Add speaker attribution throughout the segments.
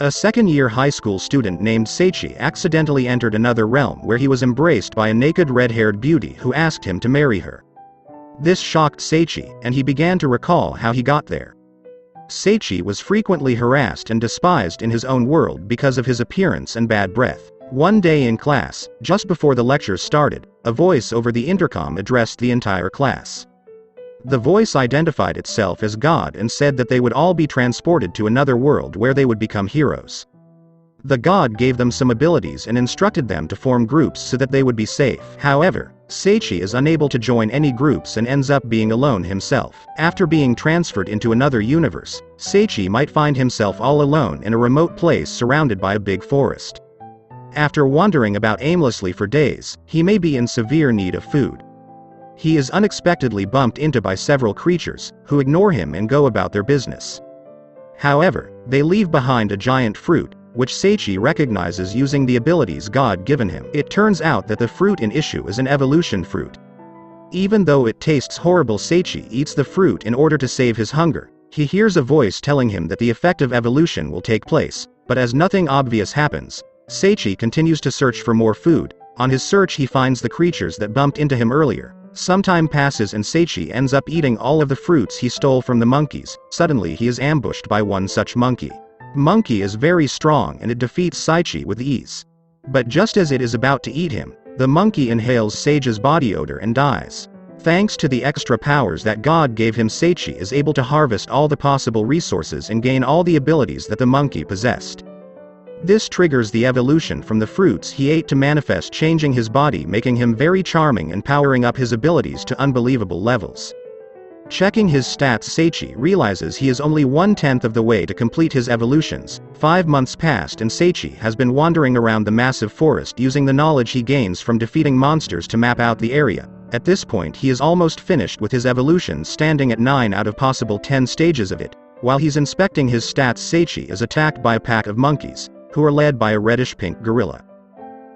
Speaker 1: A second-year high school student named Seichi accidentally entered another realm where he was embraced by a naked red-haired beauty who asked him to marry her. This shocked Seichi, and he began to recall how he got there. Seichi was frequently harassed and despised in his own world because of his appearance and bad breath. One day in class, just before the lecture started, a voice over the intercom addressed the entire class. The voice identified itself as God and said that they would all be transported to another world where they would become heroes. The god gave them some abilities and instructed them to form groups so that they would be safe. However, Seichi is unable to join any groups and ends up being alone himself. After being transferred into another universe, Seichi might find himself all alone in a remote place surrounded by a big forest. After wandering about aimlessly for days, he may be in severe need of food. He is unexpectedly bumped into by several creatures, who ignore him and go about their business. However, they leave behind a giant fruit, which Seichi recognizes using the abilities God given him. It turns out that the fruit in issue is an evolution fruit. Even though it tastes horrible, Seichi eats the fruit in order to save his hunger. He hears a voice telling him that the effect of evolution will take place, but as nothing obvious happens, Seichi continues to search for more food. On his search he finds the creatures that bumped into him earlier. Some time passes and Seichi ends up eating all of the fruits he stole from the monkeys. Suddenly he is ambushed by one such monkey. Monkey is very strong and it defeats Seichi with ease. But just as it is about to eat him, the monkey inhales Seichi's body odor and dies. Thanks to the extra powers that God gave him, Seichi is able to harvest all the possible resources and gain all the abilities that the monkey possessed. This triggers the evolution from the fruits he ate to manifest, changing his body, making him very charming and powering up his abilities to unbelievable levels. Checking his stats, Seichi realizes he is only 1/10 of the way to complete his evolutions. 5 months passed and Seichi has been wandering around the massive forest using the knowledge he gains from defeating monsters to map out the area. At this point he is almost finished with his evolutions, standing at 9 out of possible 10 stages of it. While he's inspecting his stats, Seichi is attacked by a pack of monkeys, who are led by a reddish-pink gorilla.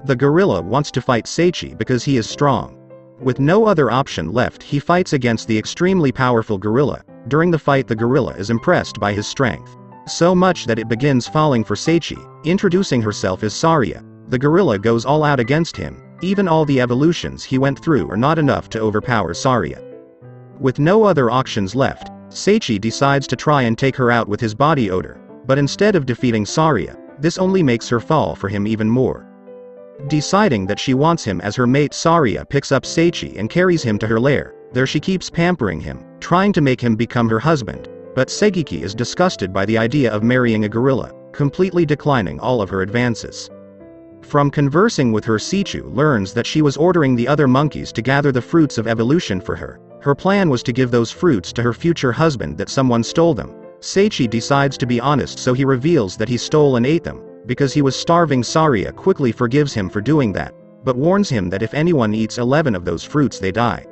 Speaker 1: The gorilla wants to fight Seichi because he is strong. With no other option left, he fights against the extremely powerful gorilla. During the fight, the gorilla is impressed by his strength. So much that it begins falling for Seichi, introducing herself as Saria. The gorilla goes all out against him. Even all the evolutions he went through are not enough to overpower Saria. With no other options left, Seichi decides to try and take her out with his body odor. But instead of defeating Saria, this only makes her fall for him even more. Deciding that she wants him as her mate, Saria picks up Seichi and carries him to her lair. There she keeps pampering him, trying to make him become her husband. But Segiki is disgusted by the idea of marrying a gorilla, completely declining all of her advances. From conversing with her, Seichu learns that she was ordering the other monkeys to gather the fruits of evolution for her. Her plan was to give those fruits to her future husband, that someone stole them. Seichi decides to be honest, so he reveals that he stole and ate them. Because he was starving, Saria quickly forgives him for doing that, but warns him that if anyone eats 11 of those fruits they die.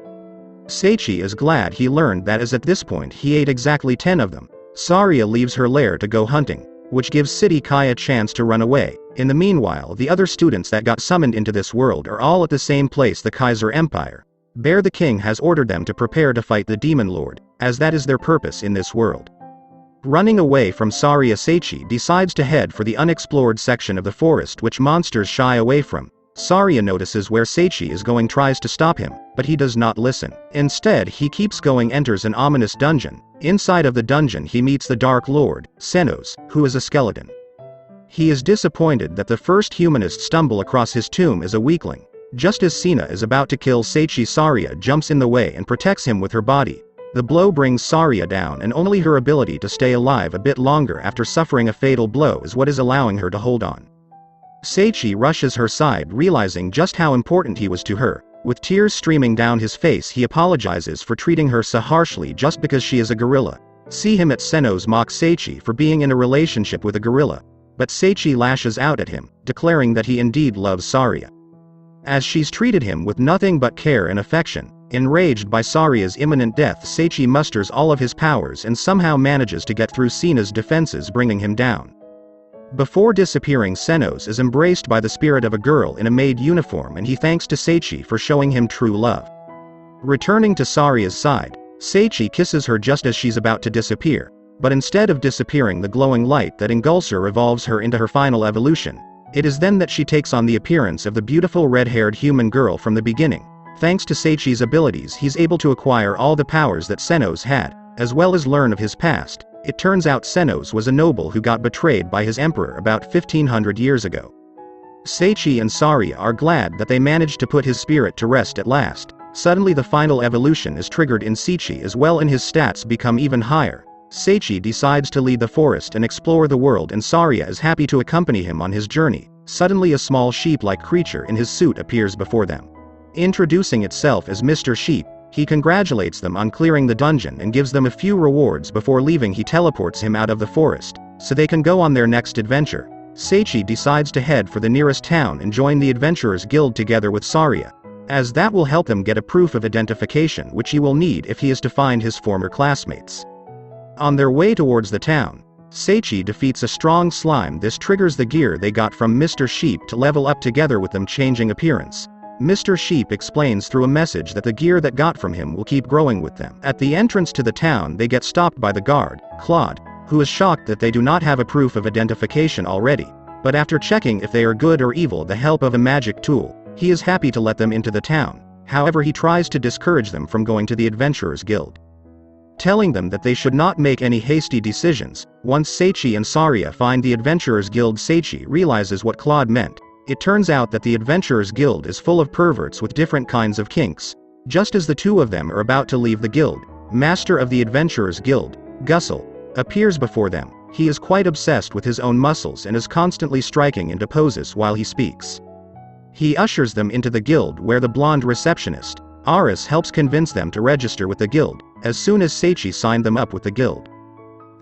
Speaker 1: Seichi is glad he learned that, as at this point he ate exactly 10 of them. Saria leaves her lair to go hunting, which gives City Kai a chance to run away. In the meanwhile, the other students that got summoned into this world are all at the same place, the Kaiser Empire. Bear the King has ordered them to prepare to fight the Demon Lord, as that is their purpose in this world. Running away from Saria, Seichi decides to head for the unexplored section of the forest which monsters shy away from. Saria notices where Seichi is going, tries to stop him, but he does not listen. Instead, he keeps going, enters an ominous dungeon. Inside of the dungeon he meets the Dark Lord, Senos, who is a skeleton. He is disappointed that the first humanists stumble across his tomb as a weakling. Just as Sina is about to kill Seichi, Saria jumps in the way and protects him with her body. The blow brings Saria down, and only her ability to stay alive a bit longer after suffering a fatal blow is what is allowing her to hold on. Seichi rushes her side, realizing just how important he was to her. With tears streaming down his face, he apologizes for treating her so harshly just because she is a gorilla. See him at Senos mock Seichi for being in a relationship with a gorilla. But Seichi lashes out at him, declaring that he indeed loves Saria, as she's treated him with nothing but care and affection. Enraged by Saria's imminent death, Seichi musters all of his powers and somehow manages to get through Sina's defenses, bringing him down. Before disappearing, Senos is embraced by the spirit of a girl in a maid uniform, and he thanks to Seichi for showing him true love. Returning to Saria's side, Seichi kisses her just as she's about to disappear. but instead of disappearing the glowing light that engulfs her revolves her into her final evolution. It is then that she takes on the appearance of the beautiful red-haired human girl from the beginning. Thanks to Seichi's abilities, he's able to acquire all the powers that Senos had, as well as learn of his past. It turns out Senos was a noble who got betrayed by his emperor about 1500 years ago. Seichi and Saria are glad that they managed to put his spirit to rest at last. Suddenly the final evolution is triggered in Seichi as well, and his stats become even higher. Seichi decides to lead the forest and explore the world, and Saria is happy to accompany him on his journey. Suddenly a small sheep-like creature in his suit appears before them. Introducing itself as Mr. Sheep, he congratulates them on clearing the dungeon and gives them a few rewards. Before leaving, he teleports him out of the forest, so they can go on their next adventure. Seichi decides to head for the nearest town and join the Adventurers Guild together with Saria, as that will help them get a proof of identification which he will need if he is to find his former classmates. On their way towards the town, Seichi defeats a strong slime. This triggers the gear they got from Mr. Sheep to level up together with them, changing appearance. Mr. Sheep explains through a message that the gear that got from him will keep growing with them. At the entrance to the town, they get stopped by the guard, Claude, who is shocked that they do not have a proof of identification already. But after checking if they are good or evil with the help of a magic tool, he is happy to let them into the town. However, he tries to discourage them from going to the Adventurers Guild, telling them that they should not make any hasty decisions. Once Seichi and Saria find the Adventurers Guild, Seichi realizes what Claude meant. It turns out that the Adventurers Guild is full of perverts with different kinds of kinks. Just as the two of them are about to leave the guild, Master of the Adventurers Guild, Gussel, appears before them. He is quite obsessed with his own muscles and is constantly striking into poses while he speaks. He ushers them into the guild, where the blonde receptionist, Aris, helps convince them to register with the guild. As soon as Seichi signed them up with the guild,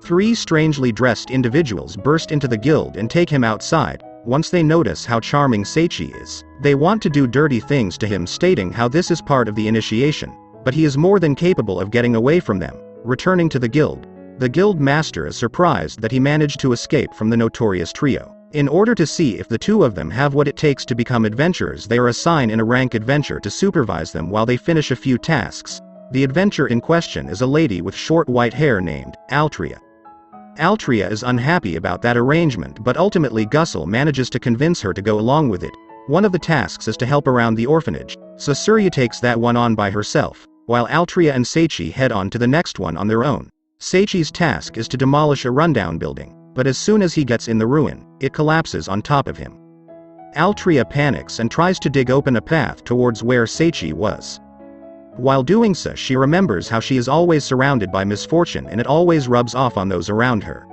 Speaker 1: 3 strangely dressed individuals burst into the guild and take him outside. Once they notice how charming Seichi is, they want to do dirty things to him, stating how this is part of the initiation, but he is more than capable of getting away from them. Returning to the guild, the guild master is surprised that he managed to escape from the notorious trio. In order to see if the two of them have what it takes to become adventurers, they are assigned in a rank adventure to supervise them while they finish a few tasks. The adventure in question is a lady with short white hair named Altria. Altria is unhappy about that arrangement, but ultimately Gussel manages to convince her to go along with it. One of the tasks is to help around the orphanage, so Surya takes that one on by herself, while Altria and Seichi head on to the next one on their own. Seichi's task is to demolish a rundown building, but as soon as he gets in the ruin, it collapses on top of him. Altria panics and tries to dig open a path towards where Seichi was. While doing so, she remembers how she is always surrounded by misfortune and it always rubs off on those around her.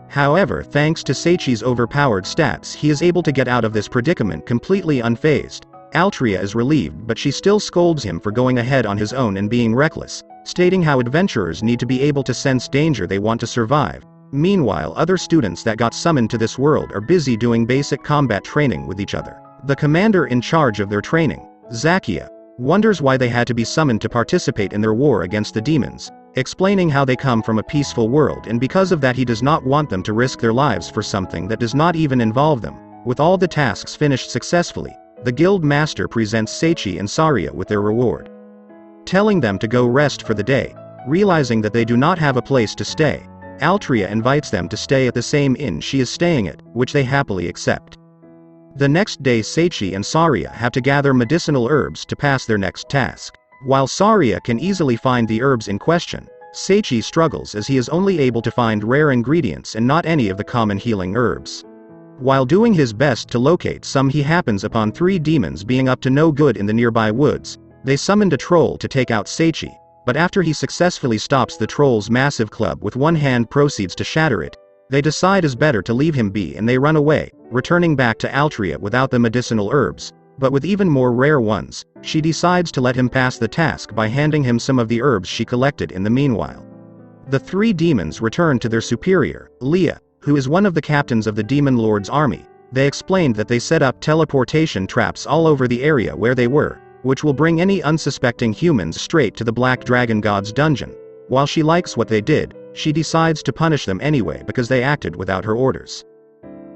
Speaker 1: However, thanks to Seichi's overpowered stats, he is able to get out of this predicament completely unfazed. Altria is relieved, but she still scolds him for going ahead on his own and being reckless, stating how adventurers need to be able to sense danger they want to survive. Meanwhile, other students that got summoned to this world are busy doing basic combat training with each other. The commander in charge of their training, Zakia, wonders why they had to be summoned to participate in their war against the demons, explaining how they come from a peaceful world and because of that he does not want them to risk their lives for something that does not even involve them. With all the tasks finished successfully, the guild master presents Seichi and Saria with their reward, telling them to go rest for the day. Realizing that they do not have a place to stay, Altria invites them to stay at the same inn she is staying at, which they happily accept. The next day, Seichi and Saria have to gather medicinal herbs to pass their next task. While Saria can easily find the herbs in question, Seichi struggles as he is only able to find rare ingredients and not any of the common healing herbs. While doing his best to locate some, he happens upon 3 demons being up to no good in the nearby woods. They summoned a troll to take out Seichi, but after he successfully stops the troll's massive club with one hand, proceeds to shatter it. They decide it's better to leave him be and they run away, returning back to Altria without the medicinal herbs, but with even more rare ones. She decides to let him pass the task by handing him some of the herbs she collected in the meanwhile. The 3 demons return to their superior, Leah, who is one of the captains of the Demon Lord's army. They explained that they set up teleportation traps all over the area where they were, which will bring any unsuspecting humans straight to the Black Dragon God's dungeon. While she likes what they did, she decides to punish them anyway because they acted without her orders.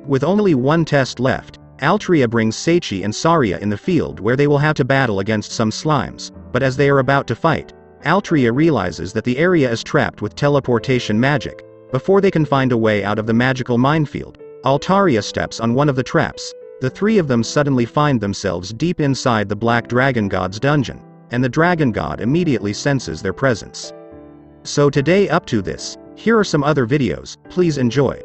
Speaker 1: With only one test left, Altria brings Seichi and Saria in the field where they will have to battle against some slimes, but as they are about to fight, Altria realizes that the area is trapped with teleportation magic. Before they can find a way out of the magical minefield, Altaria steps on one of the traps. The three of them suddenly find themselves deep inside the Black Dragon God's dungeon, and the Dragon God immediately senses their presence. So today up to this, here are some other videos, please enjoy.